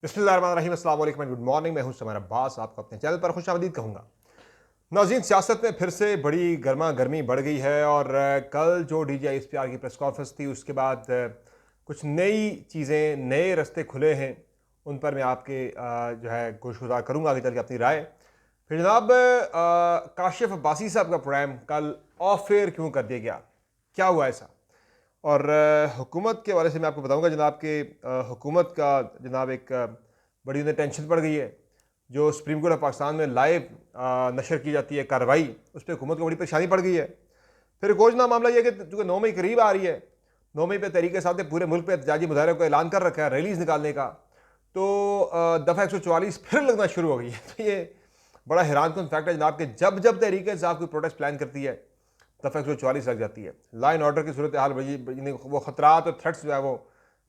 बिस्मिल्लाहिर्रहमानिर्रहीम, अस्सलाम वालेकुम एंड गुड मॉर्निंग। मैं हूं समर अब्बास, आपको अपने चैनल पर खुशामदीद कहूँगा। नाज़रीन, सियासत में फिर से बड़ी गर्मा गर्मी बढ़ गई है और कल जो DGISPR की प्रेस कॉन्फ्रेंस थी उसके बाद कुछ नई चीज़ें, नए रास्ते खुले हैं, उन पर मैं आपके जो है गोशगुजार करूँगा आगे चल के अपनी राय। फिर जनाब काशिफ अब्बासी साहब का प्रोग्राम कल ऑफ एयर क्यों कर दिया गया, क्या हुआ ऐसा? और हुकूमत के हवाले से मैं आपको बताऊंगा जनाब कि हुकूमत का जनाब एक बड़ी उन्हें टेंशन पड़ गई है। जो सुप्रीम कोर्ट ऑफ पाकिस्तान में लाइव नशर की जाती है कार्रवाई, उस पर हुकूमत को बड़ी परेशानी पड़ गई है। फिर एक और मामला यह है कि चूँकि 9 मई करीब आ रही है, 9 मई पे तरीके साथ पूरे मुल्क पे एहतजाजी मुजाहरे का ऐलान कर रखा है रैलीज निकालने का, तो दफ़ा 144 फिर लगना शुरू हो गई है। तो ये बड़ा हैरान कुन फैक्ट है जनाब कि जब जब तरीके साहब कोई प्रोटेस्ट प्लान करती है दफ़ा 144 लग जाती है। लॉ एंड ऑर्डर की सूरत हाल वो ख़तरात और थ्रेट्स जो है वो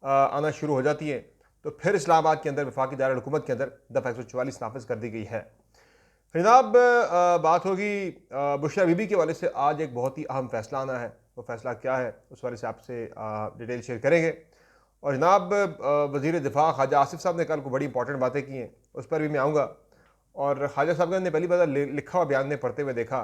आना शुरू हो जाती है। तो फिर इस्लामाबाद के अंदर वफाकी दारुल हुकूमत के अंदर दफ़ा 144 नाफिज कर दी गई है। फिर जनाब बात होगी बुशरा बीबी के हवाले से। आज एक बहुत ही अहम फैसला आना है, वो फैसला क्या है उस वाले से आपसे डिटेल शेयर करेंगे। और जनाब वज़ीर दिफा ख्वाजा आसिफ साहब ने कल को बड़ी इंपॉर्टेंट बातें की हैं, उस पर भी मैं आऊँगा। और ख्वाजा साहब ने पहली बार लिखा हुआ बयान में पढ़ते हुए देखा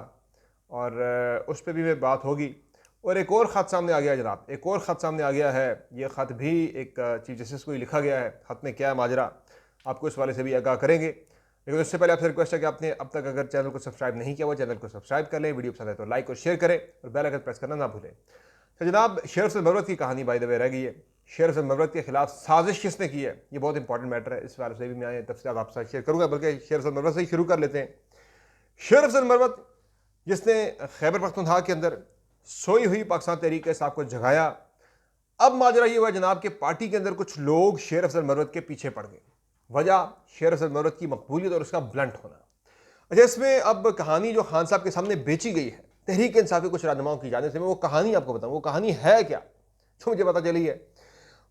और उस पर भी मैं बात होगी। और एक और ख़त सामने आ गया जनाब, एक और ख़त सामने आ गया है। ये ख़त भी एक चीफ जस्टिस को ही लिखा गया है। ख़त में क्या है माजरा, आपको इस वाले से भी आगाह करेंगे। लेकिन उससे पहले आपसे रिक्वेस्ट है कि आपने अब तक अगर चैनल को सब्सक्राइब नहीं किया हुआ, चैनल को सब्सक्राइब कर लें, वीडियो पसंद है तो लाइक और शेयर करें और बेल आइकन प्रेस करना ना भूलें। तो जनाब शेर अफजल मरवत की कहानी बाय द वे रह गई है। शेर अफजल मरवत के खिलाफ साजिश किसने की है, ये बहुत इंपॉर्टेंट मैटर है। इस वाले से भी मैं तफसीलात आपके साथ शेयर करूँगा, बल्कि शेर अफजल मरवत से ही शुरू कर लेते हैं। शेर अफजल मरवत जिसने खैबर पख्तूनख्वा के अंदर सोई हुई पाकिस्तान तहरीक इंसाफ को जगाया, अब माजरा ये हुआ जनाब के पार्टी के अंदर कुछ लोग शेर अफजल मरवत के पीछे पड़ गए। वजह शेर अफजल मरवत की मकबूलियत और उसका ब्लंट होना। अच्छा, इसमें अब कहानी जो खान साहब के सामने बेची गई है तहरीक इंसाफ के कुछ रहनुमाओं की जाने से, मैं वो कहानी आपको बताऊँ। वो कहानी है क्या जो मुझे पता चली है।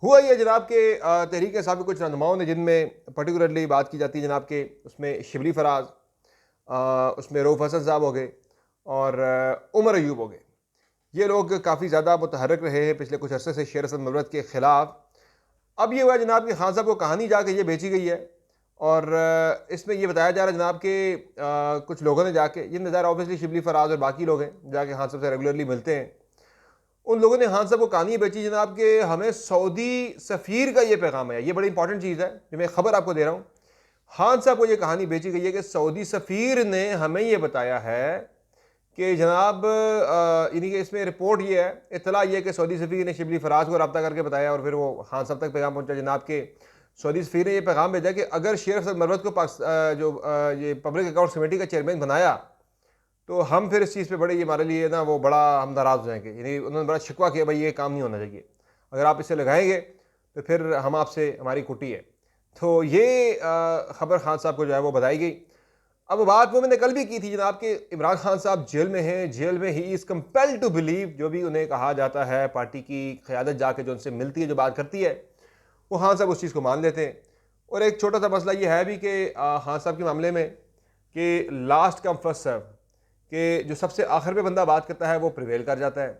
हुआ ये जनाब के तहरीक इंसाफ के कुछ रहनुमाओं ने, जिनमें पर्टिकुलरली बात की जाती है जनाब के उसमें शिबली फराज, उसमें रऊफ़ हसन साहब हो गए और उमर अयूब हो गए। ये लोग काफ़ी ज़्यादा मुतहरक रहे हैं पिछले कुछ अरसे से शेर अफजल मरवत के ख़िलाफ़। अब ये हुआ जनाब कि खान साहब को कहानी जाके ये बेची गई है और इसमें ये बताया जा रहा है जनाब के कुछ लोगों ने जाके, ये नज़ारा ऑब्वियसली शिबली फराज और बाकी लोग हैं जाके खान साहब से रेगुलरली मिलते हैं। उन लोगों ने खान साहब को कहानी बेची जनाब के हमें सऊदी सफ़ीर का ये पैगाम है। ये बड़ी इंपॉर्टेंट चीज़ है जो मैं ख़बर आपको दे रहा हूँ। खान साहब को ये कहानी बेची गई है कि सऊदी सफ़ीर ने हमें ये बताया है कि जनाब यानी कि इसमें रिपोर्ट ये है, इतला ये है कि सऊदी सफ़ीर ने शिबली फराज को रब्ता करके बताया और फिर वो खान साहब तक पैगाम पहुंचा जनाब के सऊदी सफ़ीर ने ये पैगाम भेजा कि अगर शेर अफजल मरवत को ये पब्लिक अकाउंट्स कमेटी का चेयरमैन बनाया तो हम फिर इस चीज़ पे बड़े, ये हमारे लिए ना वो बड़ा हम नाराज़ हो जाएंगे। यानी उन्होंने बड़ा शिकवा किया, भाई ये काम नहीं होना चाहिए, अगर आप इसे लगाएंगे तो फिर हम आपसे, हमारी कुटी है। तो ये ख़बर खान साहब को जो है वो बताई गई। अब बात वो मैंने कल भी की थी जनाब कि इमरान खान साहब जेल में हैं, जेल में ही इज़ कंपेल्ड टू बिलीव, जो भी उन्हें कहा जाता है, पार्टी की क़यादत जाके जो उनसे मिलती है, जो बात करती है, वो खान साहब उस चीज़ को मान लेते हैं। और एक छोटा सा मसला ये है भी कि खान साहब के मामले में कि लास्ट कम फर्स्ट सर्व, कि जो सबसे आखिर में बंदा बात करता है वो प्रिवेल कर जाता है।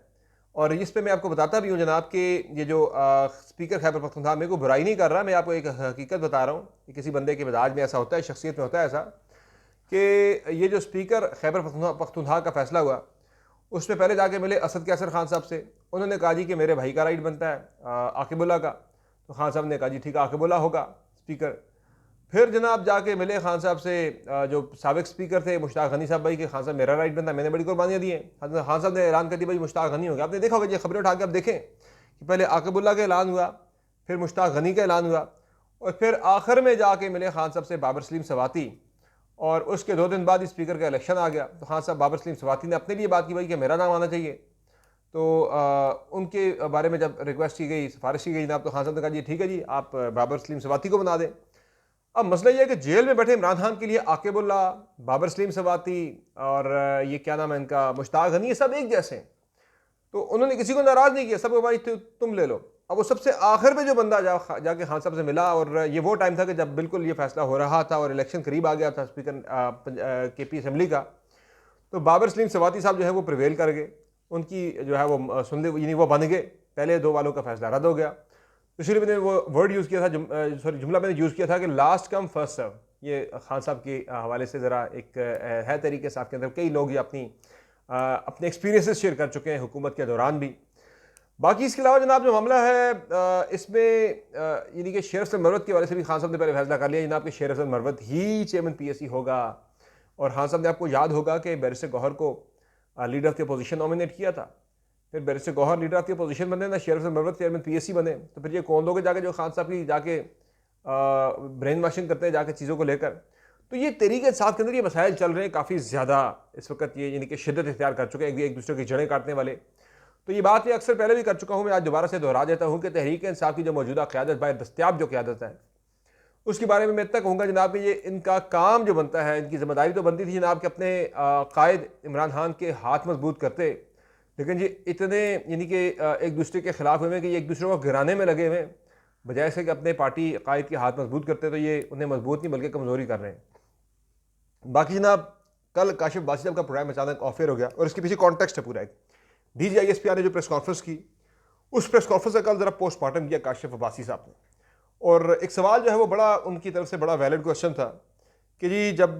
और इस पे मैं आपको बताता भी हूँ जनाब कि ये जो स्पीकर खैबर पख्तूनख्वा, मेरे को बुराई नहीं कर रहा, मैं आपको एक हकीकत बता रहा हूँ कि किसी बंदे के मिजाज में ऐसा होता है, शख्सियत में होता है ऐसा, कि ये जो स्पीकर खैबर पख्तूनख्वा का फैसला हुआ, उसमें पहले जाके मिले असद कैसर खान साहब से। उन्होंने कहा जी कि मेरे भाई का राइट बनता है आकिबुल्ला का। तो खान साहब ने कहा जी ठीक है, आकिबुल्ला होगा स्पीकर। फिर जनाब जाके मिले खान साहब से जो साबिक स्पीकर थे मुश्ताक गनी साहब, भाई कि खान साहब मेरा राइट बनता है, मैंने बड़ी कुर्बानियाँ दी हैं। खान साहब ने ऐलान कर दिया भाई मुश्ताक गनी हो गया। आपने देखा होगा, ये खबरें उठा के आप देखें कि पहले आकिबुल्ला का ऐलान हुआ, फिर मुश्ताक गनी का ऐलान हुआ और फिर आखिर में जाके मिले खान साहब से बाबर सलीम सवाती। और उसके 2 दिन बाद स्पीकर का इलेक्शन आ गया तो खान साहब बाबर सलीम सवाती ने अपने लिए बात की भाई कि मेरा नाम आना चाहिए। तो उनके बारे में जब रिक्वेस्ट की गई, सिफारिश की गई जनाब, तो खान साहब ने कहा जी ठीक है जी, आप बाबर सलीम सवाती को बना दें। अब मसला ये है कि जेल में बैठे इमरान खान के लिए आकिबुल्ला, बाबर सलीम सवाती और ये क्या नाम है इनका, मुश्ताक गनी, ये सब एक जैसे हैं। तो उन्होंने किसी को नाराज़ नहीं किया, सबको भाई तुम ले लो। अब वो सबसे आखिर में जो बंदा जाके खान साहब से मिला, और ये वो टाइम था कि जब बिल्कुल ये फैसला हो रहा था और इलेक्शन करीब आ गया था स्पीकर KP असम्बली का। तो बाबर सलीम सवाती साहब जो है वो प्रिवेल कर गए, उनकी जो है वो सुन ली, यानी वो बन गए, पहले 2 वालों का फैसला रद्द हो गया। पिछले मैंने वो वर्ड यूज़ किया था, सॉरी जुमला मैंने यूज़ किया था कि लास्ट कम फर्स्ट सर्व। ये खान साहब के हवाले से ज़रा एक है तरीके से आपके अंदर, कई लोग ये अपने एक्सपीरियंसेस शेयर कर चुके हैं हुकूमत के दौरान भी। बाकी इसके अलावा जनाब जो मामला है इसमें यानी कि शेर अफजल मरवत के हवाले से भी खान साहब ने पहले फैसला कर लिया जनाब कि शेर अफजल मरवत ही चेयरमैन PSC होगा। और खान साहब ने, आपको याद होगा कि बैरिस्टर गौहर को leader of the opposition nominate किया था, फिर barrister Gohar leader of the opposition बने ना, शेर अफजल मरवत चेयरमैन PSC बने। तो फिर ये कौन लोग जाके जो खान साहब की जाके ब्रेन वॉशिंग करते हैं जाके चीज़ों को लेकर। तो ये तहरीक इंसाफ के अंदर ये मसाइल चल रहे हैं काफ़ी ज़्यादा इस वक्त, ये यानी कि शिद्दत इख्तियार कर चुके हैं एक दूसरे की जड़ें काटने वाले। तो ये बात मैं अक्सर पहले भी कर चुका हूँ, मैं आज दोबारा से दोहरा देता हूँ कि तहरीक इंसाफ की जो मौजूदा क़यादत, बाय दस्तयाब जो क़यादत है, उसके बारे में मैं इतना कहूँगा जनाब कि ये इनका काम जो बनता है, इनकी जिम्मेदारी तो बनती थी जनाब कि अपने कायद इमरान खान के हाथ मजबूत करते, लेकिन ये इतने यानी कि एक दूसरे के खिलाफ हुए कि ये एक दूसरे को गिराने में लगे हुए, बजाय से कि अपने पार्टी कायद के हाथ मजबूत करते, तो ये उन्हें मजबूत नहीं बल्कि कमज़ोरी कर रहे हैं। बाकी जनाब कल काशिफ बासी साहब का प्रोग्राम अचानक ऑफ एयर हो गया और इसके पीछे कॉन्टेक्स्ट है पूरा। एक DG ISPR ने जो प्रेस कॉन्फ्रेंस की, उस प्रेस कॉन्फ्रेंस का कल ज़रा पोस्टमार्टम किया काशिफ बासी साहब ने, और एक सवाल जो है वो बड़ा उनकी तरफ से बड़ा वैलिड क्वेश्चन था कि जी जब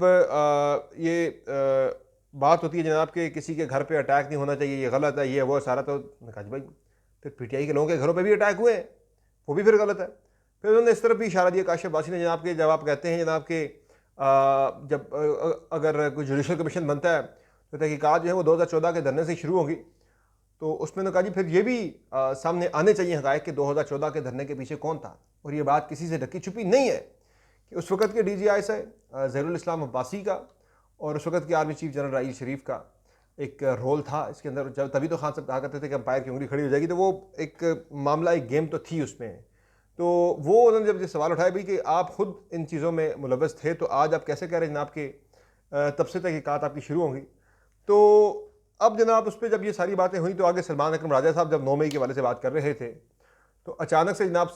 बात होती है जनाब कि किसी के घर पे अटैक नहीं होना चाहिए, ये गलत है, ये वो सारा, तो कहा भाई फिर PTI के लोगों के घरों पे भी अटैक हुए हैं, वो भी फिर गलत है। फिर उन्होंने इस तरफ भी इशारा दिया काशिफ बासी ने जनाब के, जब आप कहते हैं जनाब के जब अगर कोई जुडिशल कमीशन बनता है तो तहकीकात जो है वो 2014 के धरने से शुरू होगी, तो उसमें ने कहा जी फिर ये भी सामने आने चाहिए हक़ाइक़ कि 2014 के धरने के पीछे कौन था। और ये बात किसी से ढकी छुपी नहीं है कि उस वक़्त के DG ISI ज़हीरुल इस्लाम अब्बासी का और उस वक़्त के आर्मी चीफ जनरल राहील शरीफ का एक रोल था इसके अंदर। जब तभी तो खान साहब कहा करते थे कि अंपायर की उंगली खड़ी हो जाएगी, तो वो एक मामला, एक गेम तो थी उसमें। तो वो उन्होंने जब ये सवाल उठाया भाई कि आप खुद इन चीज़ों में मुलव्वस थे, तो आज आप कैसे कह रहे हैं जनाब के तब से तहकीकात आपकी शुरू होंगी। तो अब जनाब उस पर जब ये सारी बातें हुई तो आगे सलमान अकरम राजा साहब जब 9 मई के वाले से बात कर रहे थे, तो अचानक से जनाब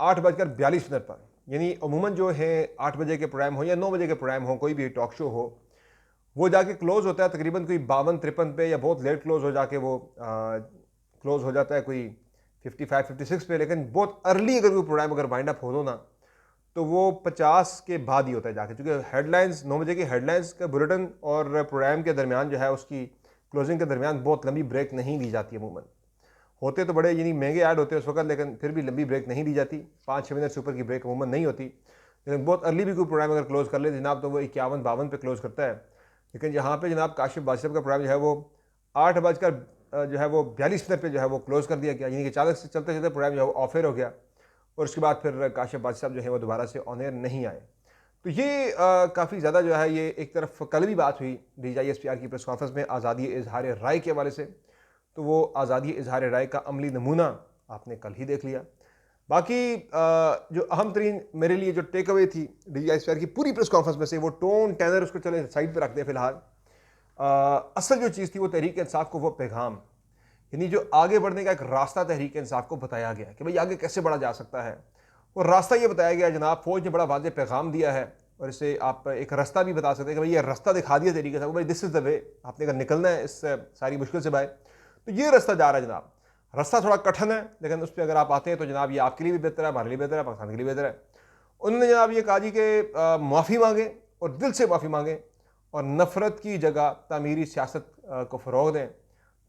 8:42 पर, यानी अमूमन जो है 8 बजे के प्रोग्राम हो या 9 बजे के प्रोग्राम हो, कोई भी टॉक शो हो, वो जाके क्लोज़ होता है तकरीबन कोई 52-53 पे, या बहुत लेट क्लोज़ हो जाके वो क्लोज़ हो जाता है कोई 55-56 पे। लेकिन बहुत अर्ली अगर कोई प्रोग्राम अगर वाइंड अप हो दो ना, तो वो 50 के बाद ही होता है जाके, क्योंकि हेडलाइंस 9 बजे की हेडलाइंस का बुलेटिन और प्रोग्राम के दरमियान जो है उसकी क्लोजिंग के दरमियान बहुत लंबी ब्रेक नहीं दी जाती है। अमूमन होते तो बड़े यानी महंगे ऐड होते हैं उस वक्त, लेकिन फिर भी लंबी ब्रेक नहीं दी जाती, 5-6 मिनट से ऊपर की ब्रेक अमूमन नहीं होती। लेकिन बहुत अर्ली भी कोई प्रोग्राम अगर क्लोज़ कर ले जनाब, तो वो 51-52 पे क्लोज़ करता है। लेकिन यहाँ पे जनाब काशिफ बासी साहब का प्रोग्राम जो है वो 8:42 पे जो है वो क्लोज़ कर दिया गया, यानी कि अचानक से चलते चलते प्रोग्राम जो है वो ऑफ एयर हो गया, और उसके बाद फिर काशिफ बासी साहब जो है वो दोबारा से ऑन एयर नहीं आए। तो ये काफ़ी ज़्यादा जो है, ये एक तरफ कल भी बात हुई DG ISPR की प्रेस कॉन्फ्रेंस में आज़ादी इजहार राय के हवाले से, तो वो आज़ादी इजहार राय का अमली नमूना आपने कल ही देख लिया। बाकी जो अहम तरीन मेरे लिए जो टेक अवे थी DG ISPR की पूरी प्रेस कॉन्फ्रेंस में से, वो टोन टेनर उसको चले साइड पर रखते हैं फिलहाल। असल जो चीज़ थी वो तहरीक इंसाफ को वो पैगाम, यानी जो आगे बढ़ने का एक रास्ता तहरीक इंसाफ को बताया गया कि भाई आगे कैसे बढ़ा जा सकता है, और रास्ता ये बताया गया जनाब, फौज ने बड़ा वाज़ेह पैगाम दिया है, और इसे आप एक रास्ता भी बता सकते हैं कि भाई ये रास्ता दिखा दिया तहरीक इंसाफ को, भाई दिस इज़ द वे, आपने अगर निकलना है इस सारी मुश्किल से बाहर, तो ये रास्ता जा रहा है जनाब। रास्ता थोड़ा कठिन है, लेकिन उस पर अगर आप आते हैं तो जनाब ये आपके लिए भी बेहतर है, हमारे लिए बेहतर है, पाकिस्तान के लिए बेहतर है। उन्होंने जनाब ये कहा जी कि माफ़ी मांगे और दिल से माफ़ी मांगे, और नफ़रत की जगह तामीरी सियासत को फ़रोग़ दें,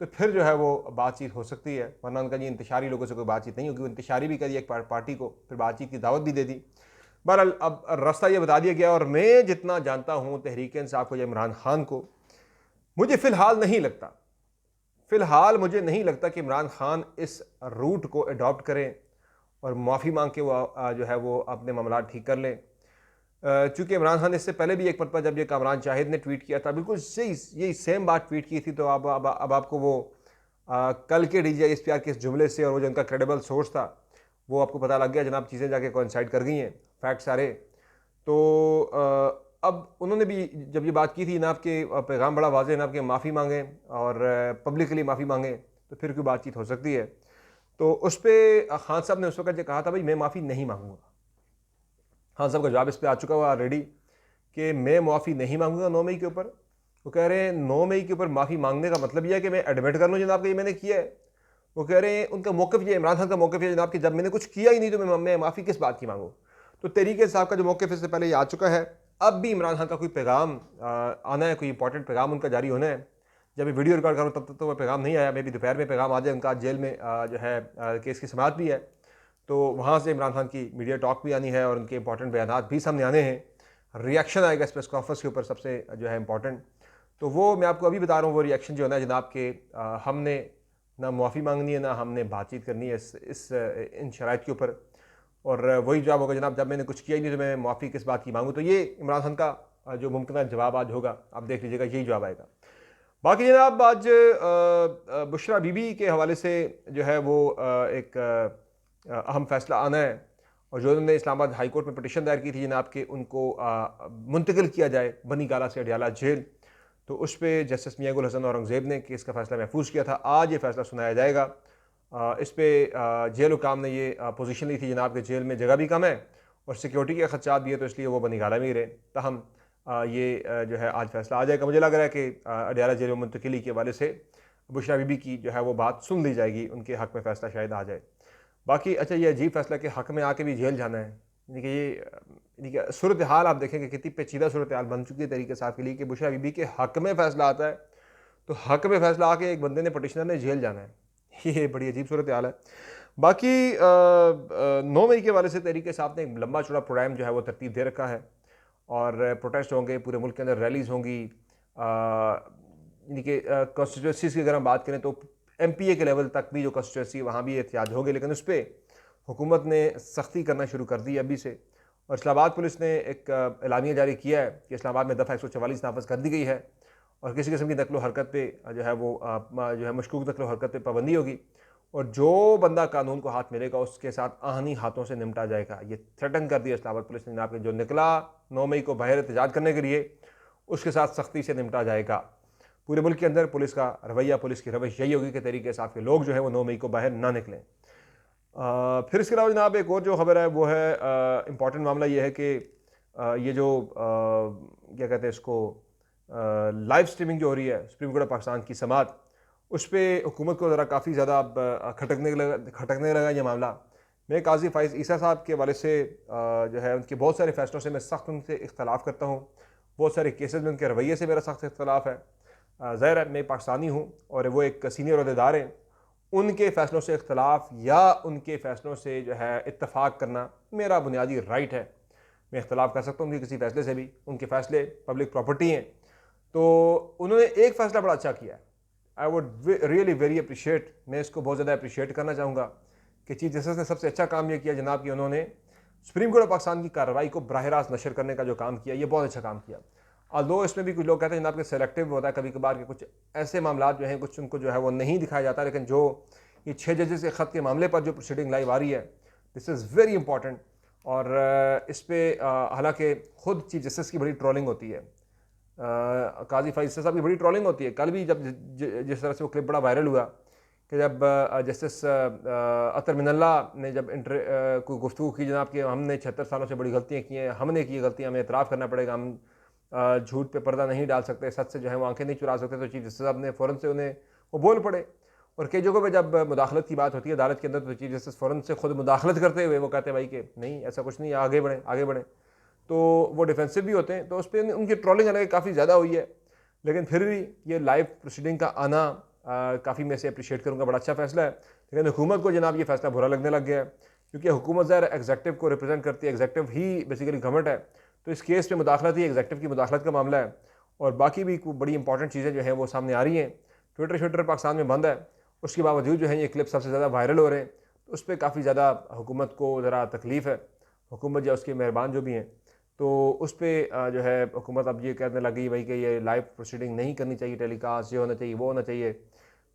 तो फिर जो है वो बातचीत हो सकती है। वरना उनका जी इंतशारी लोगों से कोई बातचीत नहीं होगी, इंतशारी भी करी एक पार्टी को, फिर बातचीत की दावत भी दे दी। बहरहाल अब रास्ता ये बता दिया गया, और मैं जितना जानता हूँ तहरीक इंसाफ को या इमरान खान को, मुझे फ़िलहाल मुझे नहीं लगता कि इमरान खान इस रूट को अडॉप्ट करें और माफ़ी मांग के वो जो है वो अपने मामला ठीक कर लें। चूँकि इमरान खान इससे पहले भी एक मरतबा जब ये कामरान शाहिद ने ट्वीट किया था, बिल्कुल यही सेम बात ट्वीट की थी, तो अब आपको वो कल के DG ISPR के इस जुमले से और वो जो उनका क्रेडिबल सोर्स था वो आपको पता लग गया जनाब, चीज़ें जाके कोइंसाइड कर गई हैं, फैक्ट सारे। तो अब उन्होंने भी जब ये बात की थी जनाब के पैगाम बड़ा वाज़ेह जनाब के, माफ़ी मांगें और पब्लिकली माफ़ी मांगें, तो फिर कोई बातचीत हो सकती है। तो उस पर खान साहब ने उस वक्त ये कहा था भाई मैं माफ़ी नहीं मांगूंगा। खान साहब का जवाब इस पर आ चुका हुआ ऑलरेडी कि मैं माफ़ी नहीं मांगूंगा 9 मई के ऊपर। वो कह रहे हैं 9 मई के ऊपर माफ़ी मांगने का मतलब यह है कि मैं एडमिट कर लूँ जनाब कि ये मैंने किया है। वो कह रहे हैं उनका मौक़िफ़ ये, इमरान खान का मौक़िफ़ ये जनाब कि जब मैंने कुछ किया ही नहीं तो मैं माफ़ी किस बात की मांगूँ। तो तहरीक इंसाफ का जो मौक़िफ़ इससे पहले ये आ चुका है। अब भी इमरान खान का कोई पैगाम आना है, कोई इंपॉर्टेंट पैगाम उनका जारी होना है। जब मैं वीडियो रिकॉर्ड कर रहा हूँ तब तक तो वो पैगाम नहीं आया। मे बी दोपहर में पैगाम आ जाए उनका। आज जेल में जो है केस की समाअत भी है, तो वहाँ से इमरान खान की मीडिया टॉक भी आनी है और उनके इंपॉर्टेंट बयानात भी सामने आने हैं। रिएक्शन आएगा इस प्रेस कॉन्फ्रेंस के ऊपर सबसे जो है इंपॉर्टेंट। तो वो मैं आपको अभी बता रहा हूँ, वो रिएक्शन जो है ना जनाब के हमने ना मुआफ़ी मांगनी है ना हमने बातचीत करनी है इन शराइत के ऊपर। और वही जवाब होगा जनाब, जब मैंने कुछ किया ही नहीं तो मैं मुआफ़ी किस बात की मांगूँ। तो ये इमरान खान का जो मुमकिन जवाब आज होगा, आप देख लीजिएगा, यही जवाब आएगा। बाकी जनाब आज बुशरा बीबी के हवाले से जो है वो एक अहम फैसला आना है। और जो उन्होंने इस्लामाबाद हाई कोर्ट में पटिशन दायर की थी जनाब कि उनको मुंतकिल किया जाए बनी गाला से अडियाला जेल, तो उस पर जस्टिस मियां गुल हसन औरंगज़ेब ने केस का फैसला महफूज किया था। आज ये फैसला सुनाया जाएगा। इस पर जेल हुकाम ने ये पोजीशन ली थी जनाब के जेल में जगह भी कम है और सिक्योरिटी के खदशात भी है, तो इसलिए वो बनी गाला में ही रहे। तहम ये जो है आज फैसला आ जाएगा। मुझे लग रहा है कि अडियाला जेल में मुंतकिली के हवाले से बुशरा बीबी की जो है वो बात सुन ली जाएगी, उनके हक़ में फ़ैसला शायद आ जाए। बाकी अच्छा, ये अजीब फैसला कि हक़ में आके भी जेल जाना है, यानी कि ये सूरत हाल आप देखें कि कितनी पेचीदा सूरत हाल बन चुकी है तरीके साहब के लिए कि बुशरा बीबी के हक़ में फ़ैसला आता है तो हक़ में फ़ैसला आके एक बंदे ने, पटिशनर ने, जेल जाना है। ये बड़ी अजीब सूरत हाल है। बाकी 9 मई के हवाले से तहरीक साहब ने एक लंबा चौड़ा प्रोग्राम जो है वो तरतीब दे रखा है और प्रोटेस्ट होंगे, पूरे मुल्क के अंदर रैलीज़ होंगी। यानी कि कॉन्स्टिट्यूंसीज़ की अगर हम बात करें तो MPA के लेवल तक भी जो कॉन्स्टिट्यूंसी वहाँ भी एहतियाज होंगे, लेकिन उस पर हुकूमत ने सख्ती करना शुरू कर दी अभी से। और इस्लामाबाद पुलिस ने एक एलानिया जारी किया है कि इस्लामाबाद में दफ़ा 144 नाफज कर दी गई है और किसी किस्म की नकलो हरकत पे जो है वो जो है मशकूक नकलो हरकत पे पाबंदी होगी और जो बंदा कानून को हाथ मिलेगा उसके साथ आहनी हाथों से निपटा जाएगा। ये थ्रेटन कर दिया इस्लामाबाद पुलिस ने जनाब, जो निकला 9 मई को बाहर एहतजाज करने के लिए उसके साथ सख्ती से निपटा जाएगा। पूरे मुल्क के अंदर पुलिस का रवैया, पुलिस की रवैश यही होगी कि तरीके साहब के लोग जो है वो 9 मई को बाहर ना निकलें। फिर इसके अलावा जनाब एक और जो खबर है वो है इम्पॉर्टेंट मामला ये है कि ये जो क्या कहते हैं इसको, लाइव स्ट्रीमिंग जो हो रही है सुप्रीम कोर्ट ऑफ पाकिस्तान की समाअत, उस पर हुकूमत को ज़रा काफ़ी ज़्यादा अब खटकने लगा ये मामला। मैं काजी फाइज़ ईसा साहब के हवाले से जो है उनके बहुत सारे फैसलों से मैं सख्त उनसे इख्तलाफ करता हूँ। बहुत सारे केसेस में उनके रवैये से मेरा सख्त इख्तलाफ है। ज़ाहिर है मैं पाकिस्तानी हूँ और वो एक सीनियर अहदेदार हैं, उनके फ़ैसलों से इख्तलाफ या उनके फ़ैसलों से जो है इत्तफ़ाक़ करना मेरा बुनियादी राइट है। मैं इख्तलाफ कर सकता हूँ उनके किसी फ़ैसले से भी, उनके फ़ैसले पब्लिक प्रॉपर्टी हैं। तो उन्होंने एक फ़ैसला बड़ा अच्छा किया है, I would really very appreciate, मैं इसको बहुत ज़्यादा अप्रिशिएट करना चाहूँगा कि चीफ जस्टिस ने सबसे अच्छा काम यह किया जनाब कि उन्होंने सुप्रीम कोर्ट ऑफ पाकिस्तान की कार्रवाई को बराह रास्त नशर करने का जो काम किया, ये बहुत अच्छा काम किया। दो इसमें भी कुछ लोग कहते हैं जनाब कि सेलेक्टिव होता है कभी कभार के, कुछ ऐसे मामला जो हैं कुछ उनको जो है वो नहीं दिखाया जाता, लेकिन जो ये 6 जजेस के ख़त के मामले पर जो प्रोसीडिंग लाइव आ रही है, दिस इज़ वेरी इंपॉर्टेंट। और इस पर हालांकि ख़ुद चीफ जस्टिस की बड़ी ट्रोलिंग होती है, काजी फाइज़ साहब की बड़ी ट्रोलिंग होती है। कल भी जब जिस तरह से वो क्लिप बड़ा वायरल हुआ कि जब जस्टिस अतर मिनल्ला ने जब कोई गुफ्तगू की जनाब कि हमने 76 सालों से बड़ी गलतियाँ की हैं, हमने की गलतियाँ, हमें एतराफ़ करना पड़ेगा, हम झूठ पे पर्दा नहीं डाल सकते, सच से जो है वो आंखें नहीं चुरा सकते। तो चीफ जस्टिस साहब ने फ़ौरन से उन्हें वो बोल पड़े। और कई जगहों पे जब मुदाखलत की बात होती है अदालत के अंदर तो चीफ जस्टिस फ़ौरन से खुद मुदाखलत करते हुए वो कहते हैं भाई कि नहीं ऐसा कुछ नहीं है, आगे बढ़ें आगे बढ़ें। तो वो डिफेंसिव भी होते हैं, तो उस पर उनकी ट्रोलिंग हालांकि काफ़ी ज़्यादा हुई है, लेकिन फिर भी ये लाइव प्रोसीडिंग का आना काफ़ी मैं से अप्रिशिएट करूँगा, बड़ा अच्छा फैसला है। लेकिन हुकूमत को जनाब ये फैसला बुरा लगने लग गया है क्योंकि हुकूमत ज़ाहिर एग्जेक्टिव को रिप्रेजेंट करती है, एग्जेक्टिव ही बेसिकली गवर्नमेंट है, तो इस केस पे मुदाखलत ही एग्जेक्टिव की मुदाखलत का मामला है। और बाकी भी बड़ी इंपॉर्टेंट चीज़ें जो हैं वो सामने आ रही हैं। ट्विटर पाकिस्तान में बंद है, उसके बावजूद जो है ये क्लिप सबसे ज़्यादा वायरल हो रहे हैं, तो उस पर काफ़ी ज़्यादा हुकूमत को ज़रा तकलीफ़ है, हुकूमत या उसके मेहरबान जो भी हैं, तो उस पर जो है हुकूमत अब ये कहने लगी भाई कि ये लाइव प्रोसीडिंग नहीं करनी चाहिए, टेलीकास्ट ये होना चाहिए वो होना चाहिए।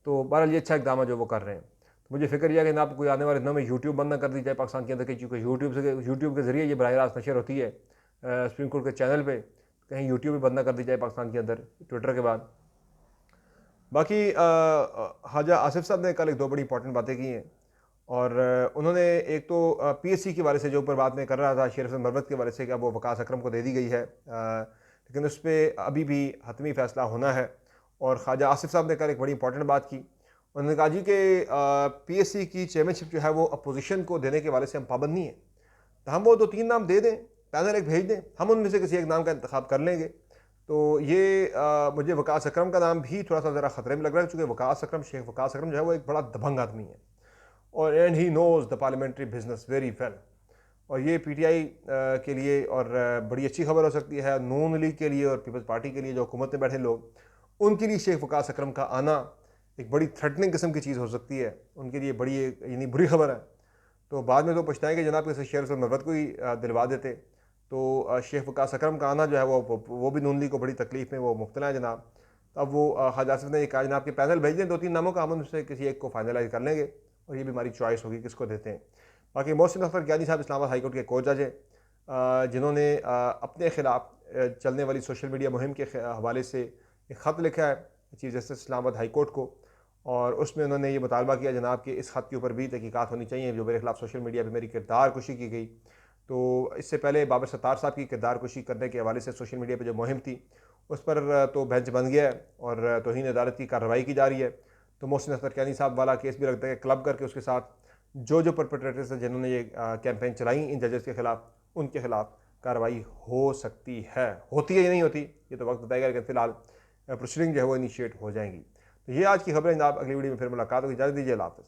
तो बहरहाल ये अच्छा इकदाम है जो वो कर रहे हैं। तो मुझे फिक्र यह है कि ना कोई आने वाले दिनों में यूट्यूब बंद ना कर दी जाए पाकिस्तान के अंदर, क्योंकि यूट्यूब के ज़रिए ये बराह रास्त नशर होती है सुप्रीम कोर्ट के चैनल पर, कहीं यूट्यूब भी बंद ना कर दी जाए पाकिस्तान के अंदर ट्विटर के बाद। बाकी ख्वाजा आसिफ साहब ने कल एक दो बड़ी इंपॉर्टेंट बातें की हैं और उन्होंने एक तो PSC के बारे से जो ऊपर बात में कर रहा था शेर हसन मरवत के बारे से कि अब वो वकास अकरम को दे दी गई है, लेकिन उस पर अभी भी हतमी फ़ैसला होना है। और ख्वाजा आसिफ साहब ने कल एक बड़ी इंपॉर्टेंट बात की, उन्होंने कहा जी कि पीएससी की चेयरमैनशिप जो है वो अपोजिशन को देने के वाले से हम पाबंद नहीं है, तो हम वो 2-3 नाम दे दें, पैनल एक भेज दें, हम उनमें से किसी एक नाम का इंतखाब कर लेंगे। तो ये मुझे वकास अकरम का नाम भी थोड़ा सा ज़रा ख़तरे में लग रहा है, चूँकि वकास अकरम, शेख वकास अकरम जो है वो एक बड़ा दबंग आदमी है, और and he knows the parliamentary business very well. और ये पीटीआई के लिए और बड़ी अच्छी खबर हो सकती है, नून लीग के लिए और पीपल्स पार्टी के लिए, जो हुकूमत में बैठे लोग, उनके लिए शेख वकास अकरम का आना एक बड़ी थ्रेटनिंग किस्म की चीज़ हो सकती है, उनके लिए बड़ी यानी बुरी खबर है। तो बाद में तो पछताएंगे जनाब किसी शेर से मरवत को ही दिलवा देते। तो शेख वकास अकरम का आना जो है वो भी नून लीग को बड़ी तकलीफ में वो मुब्तला है जनाब। तो अब वो ख्वाजा आसिफ ने ये कहा जनाब कि पैनल भेज दें 2-3 नामों का, हम उनसे किसी एक को फाइनलाइज कर लेंगे और ये भी हमारी चॉइस होगी किसको देते हैं। बाकी मोहसिन अख्तर गियानी साहब इस्लामाबाद हाई कोर्ट के को जज हैं, जिन्होंने अपने खिलाफ चलने वाली सोशल मीडिया मुहिम के हवाले से एक ख़त लिखा है chief justice Islamabad high court को, और उसमें उन्होंने ये मुतालबा किया जनाब कि इस ख़त के ऊपर भी तहकीकात होनी चाहिए, जो मेरे खिलाफ सोशल मीडिया पर मेरी किरदार कुशी की गई। तो इससे पहले बाबर सत्तार साहब की किरदार कुशी करने के हवाले से सोशल मीडिया पर जो मुहिम थी उस पर तो बेंच बन गया है और तौहीन अदालत की कार्रवाई की जा रही है। तो मोहसिन अख्तर गियानी साहब वाला केस भी लगता है क्लब करके उसके साथ जो परपेट्रेटर्स हैं जिन्होंने ये कैंपेन चलाई इन जजेस के खिलाफ, उनके खिलाफ कार्रवाई हो सकती है। होती है या नहीं होती ये तो वक्त बताएगा, लेकिन फिलहाल प्रोसीडिंग जो है वो इनिशिएट हो जाएंगी। तो ये आज की खबरें जनाब, अगली वीडियो में फिर मुलाकात होगी, इजाज़त दीजिए, अल्लाह हाफ़िज़।